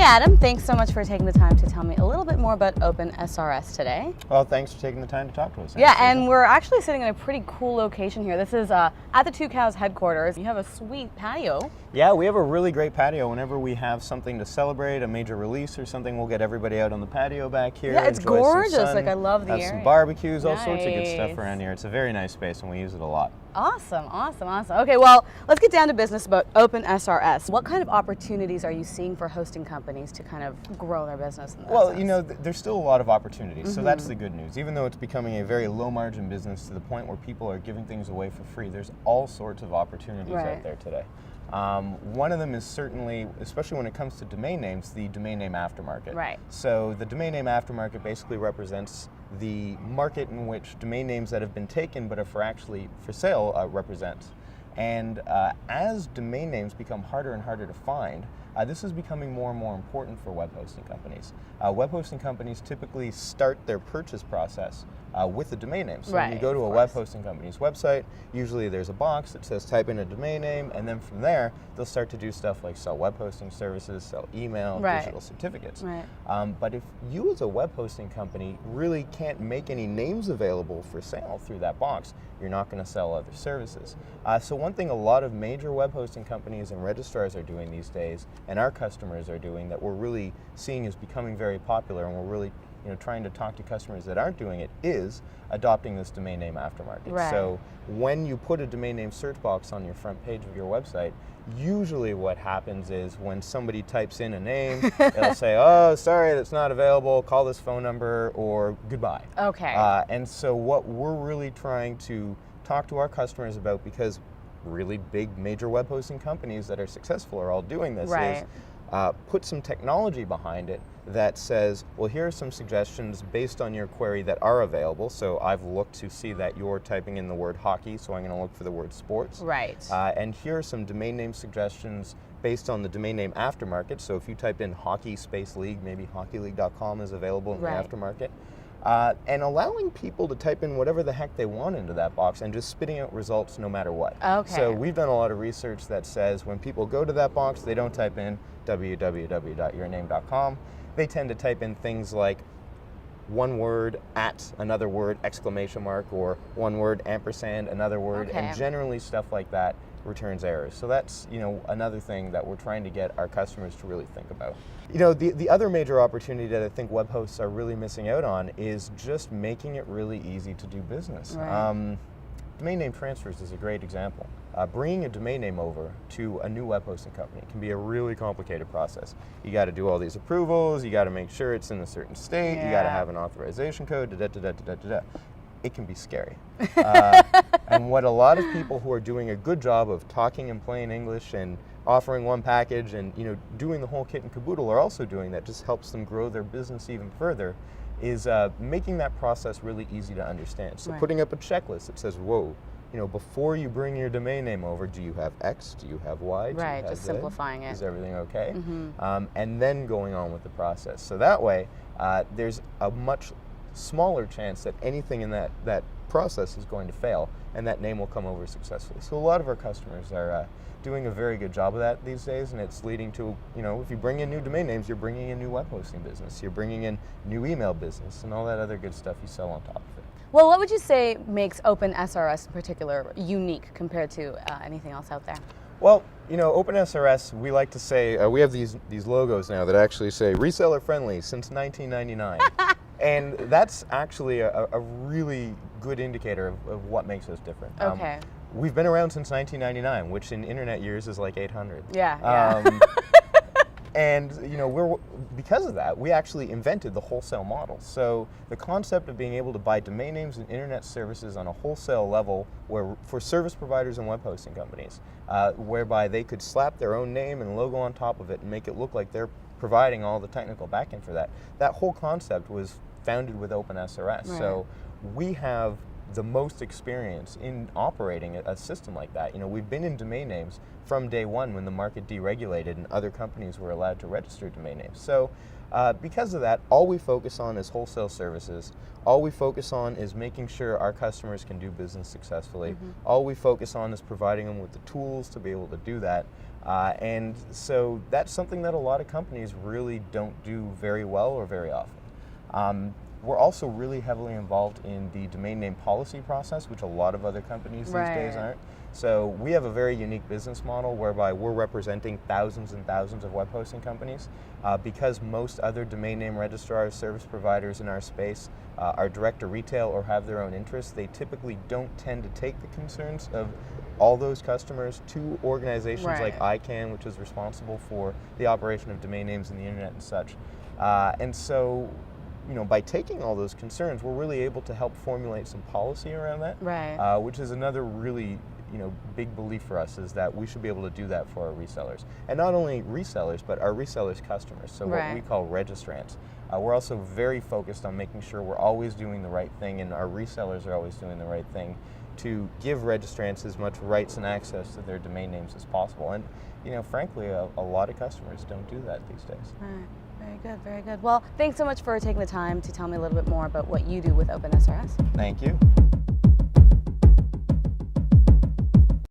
Adam, thanks so much for taking the time to tell me a little bit more about OpenSRS today. Well, thanks for taking the time to talk to us. Yeah, and we're actually sitting in a pretty cool location here. This is at the Two Cows headquarters. You have a sweet patio. Yeah, we have a really great patio. Whenever we have something to celebrate, a major release or something, we'll get everybody out on the patio back here. Yeah, it's enjoy some gorgeous. sun, Like, I love the have area. some barbecues, all sorts of good Nice. stuff around here. It's a very nice space and we use it a lot. Awesome, awesome, awesome. Okay, well, let's get down to business about OpenSRS. What kind of opportunities are you seeing for hosting companies to kind of grow their business in that Well, sense? you know, there's still a lot of opportunities, so that's the good news. Even though it's becoming a very low-margin business to the point where people are giving things away for free, there's all sorts of opportunities out there today. One of them is certainly, especially when it comes to domain names, the domain name aftermarket. Right. So the domain name aftermarket basically represents the market in which domain names that have been taken but are for sale represent. And as domain names become harder and harder to find, this is becoming more and more important for web hosting companies. Web hosting companies typically start their purchase process with a domain name. So when you go to a web hosting company's website, usually there's a box that says type in a domain name, and then from there, they'll start to do stuff like sell web hosting services, sell email, digital certificates. But if you as a web hosting company really can't make any names available for sale through that box, you're not going to sell other services. So one thing a lot of major web hosting companies and registrars are doing these days, and our customers are doing, that we're really seeing is becoming very popular, and we're really trying to talk to customers that aren't doing it, is adopting this domain name aftermarket. So when you put a domain name search box on your front page of your website, usually what happens is when somebody types in a name, it'll say, oh, sorry, that's not available, call this phone number, or goodbye. And so what we're really trying to talk to our customers about, because really big major web hosting companies that are successful are all doing this, is put some technology behind it that says, well, here are some suggestions based on your query that are available. So I've looked to see that you're typing in the word hockey, so I'm going to look for the word sports. And here are some domain name suggestions based on the domain name aftermarket. So if you type in hockey space league, maybe hockeyleague.com is available in the aftermarket. And allowing people to type in whatever the heck they want into that box and just spitting out results no matter what. So we've done a lot of research that says when people go to that box, they don't type in www.yourname.com. They tend to type in things like one word at another word exclamation mark, or one word ampersand another word, and generally stuff like that returns errors. So that's another thing that we're trying to get our customers to really think about. The other major opportunity that I think web hosts are really missing out on is just making it really easy to do business. Domain name transfers is a great example. Bringing a domain name over to a new web hosting company can be a really complicated process. You got to do all these approvals, you got to make sure it's in a certain state, you got to have an authorization code, It can be scary. And what a lot of people who are doing a good job of talking in plain English and offering one package and doing the whole kit and caboodle are also doing that just helps them grow their business even further, is making that process really easy to understand. So putting up a checklist that says, whoa, before you bring your domain name over, do you have X? Do you have Y? Do you have just Z? simplifying it. Is everything okay? And then going on with the process. So that way, there's a much smaller chance that anything in that process is going to fail, and that name will come over successfully. So a lot of our customers are doing a very good job of that these days, and it's leading to, if you bring in new domain names, you're bringing in new web hosting business, you're bringing in new email business, and all that other good stuff you sell on top of it. Well, what would you say makes OpenSRS in particular unique compared to anything else out there? Well, OpenSRS, we like to say, we have these logos now that actually say reseller friendly since 1999. And that's actually a really good indicator of what makes us different. We've been around since 1999, which in internet years is like 800. And because of that, we actually invented the wholesale model. So the concept of being able to buy domain names and internet services on a wholesale level, for service providers and web hosting companies, whereby they could slap their own name and logo on top of it and make it look like they're providing all the technical backend for that. That whole concept was founded with OpenSRS. So we have the most experience in operating a system like that. We've been in domain names from day one when the market deregulated and other companies were allowed to register domain names. So because of that, all we focus on is wholesale services. All we focus on is making sure our customers can do business successfully. All we focus on is providing them with the tools to be able to do that. And so that's something that a lot of companies really don't do very well or very often. We're also really heavily involved in the domain name policy process, which a lot of other companies these days aren't. So we have a very unique business model whereby we're representing thousands and thousands of web hosting companies. Because most other domain name registrars, service providers in our space are direct to retail or have their own interests, they typically don't tend to take the concerns of all those customers to organizations like ICANN, which is responsible for the operation of domain names in the internet and such. And so, by taking all those concerns, we're really able to help formulate some policy around that, which is another really big belief for us, is that we should be able to do that for our resellers. And not only resellers, but our resellers' customers, so what we call registrants. We're also very focused on making sure we're always doing the right thing, and our resellers are always doing the right thing to give registrants as much rights and access to their domain names as possible. And frankly, a lot of customers don't do that these days. Very good, very good. Well, thanks so much for taking the time to tell me a little bit more about what you do with OpenSRS. Thank you.